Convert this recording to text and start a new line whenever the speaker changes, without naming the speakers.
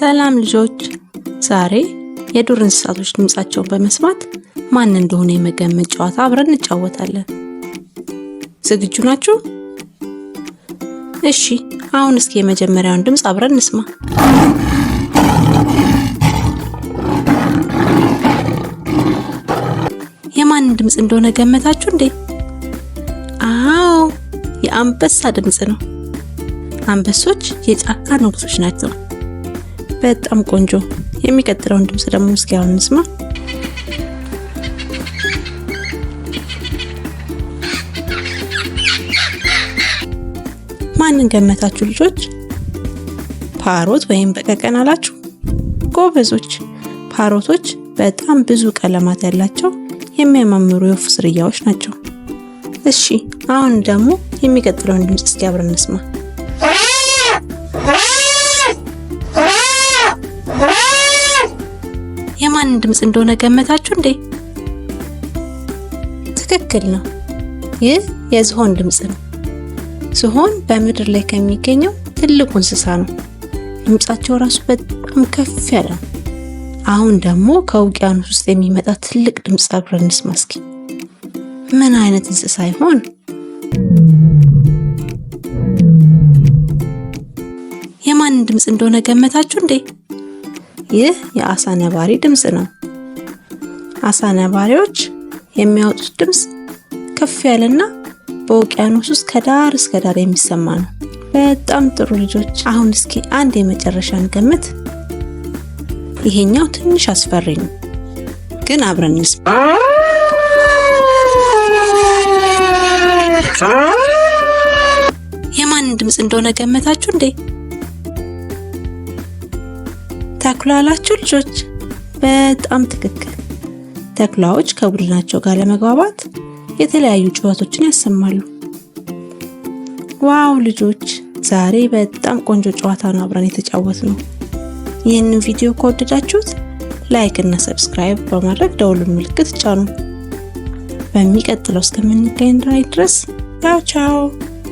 ሰላም ልጆች፣ ዛሬ የዱር እንስሳቶች ድምጻቸውን በመስማት ማን እንደሆነ የመገመት ጨዋታ አብረን እንጫወታለን። ዝግጁ ናችሁ? እሺ፣ አሁን እስኪ የመጀመሪያውን ድምጽ አብረን እንስማ። የማን ድምጽ እንደሆነ ገመታችሁ እንዴ? አዎ፣ የአንበሳ ድምጽ ነው። አንበሶች የጫካ ንጉሶች ናቸው። በጣም ቆንጆ። የሚቀጥለውን ድምጽ ደግሞ እስኪ አሁን እንስማ። ማንን ገመታችሁ ልጆች? ፓሮት ወይም በቀቀን አላችሁ? ጎበዞች። ፓሮቶች በጣም ብዙ ቀለማት ያላቸው የሚያማምሩ የወፍ ዝርያዎች ናቸው። እሺ፣ አሁን ደግሞ የሚቀጥለውን ድምጽ እስኪ አብረን እንስማ። የማን ድምጽ እንደሆነ ገመታችሁ እንዴ? ትክክል ነው። ይህ የዝሆን ድምጽ ነው። ዝሆን በምድር ላይ ከሚገኘው ትልቁ እንስሳ ነው። ድምጻቸው ራሱ በጣም ከፍ ያለ ነው። አሁን ደግሞ ከውቅያኖስ ውስጥ የሚመጣ ትልቅ ድምጽ አብረን እንስማ እስኪ። ምን አይነት እንስሳ ይሆን? የማን ድምጽ እንደሆነ ገመታችሁ እንዴ? ይህ የአሳ ነባሪ ድምጽ ነው። አሳ ነባሪዎች የሚያወጡት ድምጽ ከፍ ያለና በውቅያኖስ ውስጥ ከዳር እስከ ዳር የሚሰማ ነው። በጣም ጥሩ ልጆች። አሁን እስኪ አንድ የመጨረሻን ገምት። ይሄኛው ትንሽ አስፈሪ ነው፣ ግን አብረን እንስማ። የማን ድምጽ እንደሆነ ገመታችሁ እንዴ? ተኩላ አላችሁ ልጆች? በጣም ትክክል። ተኩላዎች ከቡድናቸው ጋር ለመግባባት የተለያዩ ጩኸቶችን ያሰማሉ። ዋው ልጆች፣ ዛሬ በጣም ቆንጆ ጨዋታ ነው አብረን የተጫወትነው። ይህንን ቪዲዮ ከወደዳችሁት ላይክ እና ሰብስክራይብ በማድረግ ደውሉን ምልክት ጫኑ። በሚቀጥለው እስከምንገናኝ ድረስ ቻው ቻው።